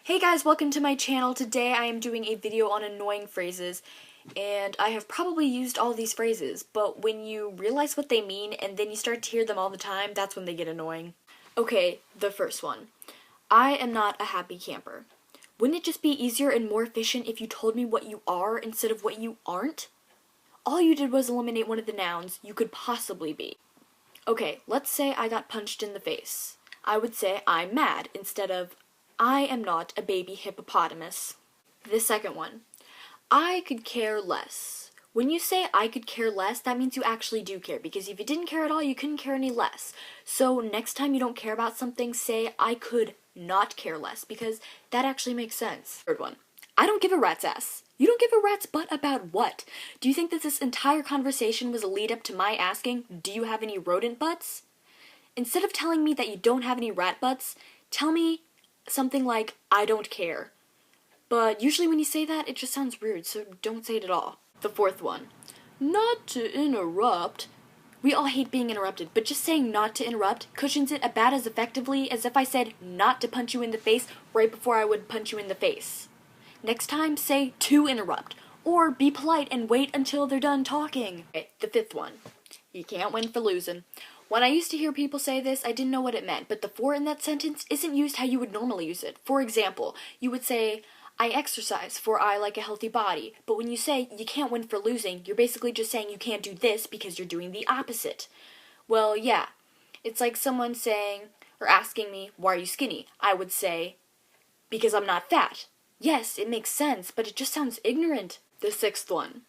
Hey guys, welcome to my channel. Today I am doing a video on annoying phrases, and I have probably used all these phrases, but when you realize what they mean and then you start to hear them all the time, that's when they get annoying. Okay, the first one. I am not a happy camper. Wouldn't it just be easier and more efficient if you told me what you are instead of what you aren't? All you did was eliminate one of the nouns you could possibly be. Okay, let's say I got punched in the face. I would say I'm mad instead of I am not a baby hippopotamus. The second one. I could care less. When you say I could care less, that means you actually do care, because if you didn't care at all, you couldn't care any less. So next time you don't care about something, say I could not care less, because that actually makes sense. Third one. I don't give a rat's ass. You don't give a rat's butt about what? Do you think that this entire conversation was a lead up to my asking, do you have any rodent butts? Instead of telling me that you don't have any rat butts, tell me something like, I don't care. But usually when you say that, it just sounds rude, so don't say it at all. The fourth one. Not to interrupt. We all hate being interrupted, but just saying not to interrupt cushions it about as effectively as if I said not to punch you in the face right before I would punch you in the face. Next time, say to interrupt, or be polite and wait until they're done talking. Okay, the fifth one. You can't win for losing. When I used to hear people say this, I didn't know what it meant, but the for in that sentence isn't used how you would normally use it. For example, you would say, I exercise, for I like a healthy body. But when you say you can't win for losing, you're basically just saying you can't do this because you're doing the opposite. Well, yeah. It's like someone saying, or asking me, why are you skinny? I would say, because I'm not fat. Yes, it makes sense, but it just sounds ignorant. The sixth one.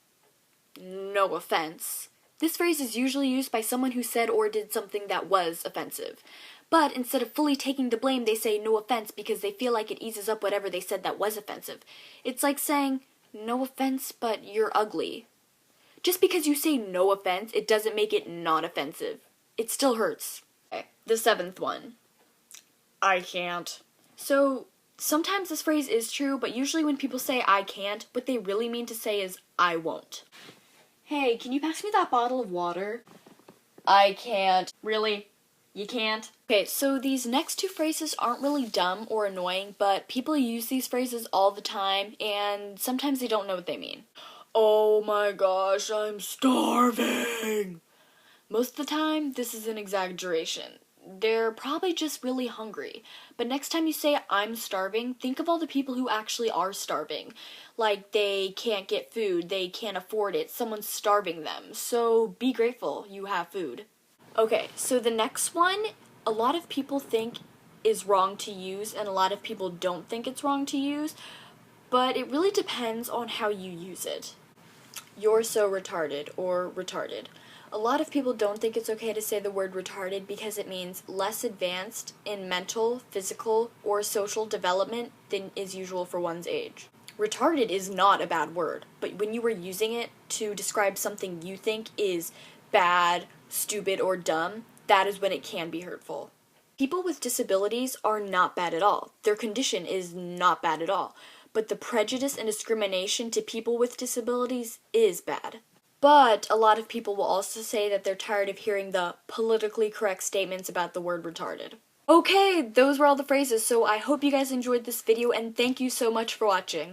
No offense. This phrase is usually used by someone who said or did something that was offensive. But instead of fully taking the blame, they say no offense because they feel like it eases up whatever they said that was offensive. It's like saying, no offense, but you're ugly. Just because you say no offense, it doesn't make it not offensive. It still hurts. Okay, the seventh one. I can't. So, sometimes this phrase is true, but usually when people say I can't, what they really mean to say is I won't. Hey, can you pass me that bottle of water? I can't. Really? You can't? Okay, so these next two phrases aren't really dumb or annoying, but people use these phrases all the time, and sometimes they don't know what they mean. Oh my gosh, I'm starving! Most of the time, this is an exaggeration. They're probably just really hungry. But next time you say, I'm starving, think of all the people who actually are starving. Like, they can't get food, they can't afford it, someone's starving them. So be grateful you have food. Okay, so the next one, a lot of people think is wrong to use, and a lot of people don't think it's wrong to use, but it really depends on how you use it. You're so retarded, or retarded. A lot of people don't think it's okay to say the word retarded because it means less advanced in mental, physical, or social development than is usual for one's age. Retarded is not a bad word, but when you were using it to describe something you think is bad, stupid, or dumb, that is when it can be hurtful. People with disabilities are not bad at all. Their condition is not bad at all. But the prejudice and discrimination to people with disabilities is bad. But a lot of people will also say that they're tired of hearing the politically correct statements about the word retarded. Okay, those were all the phrases, so I hope you guys enjoyed this video, and thank you so much for watching.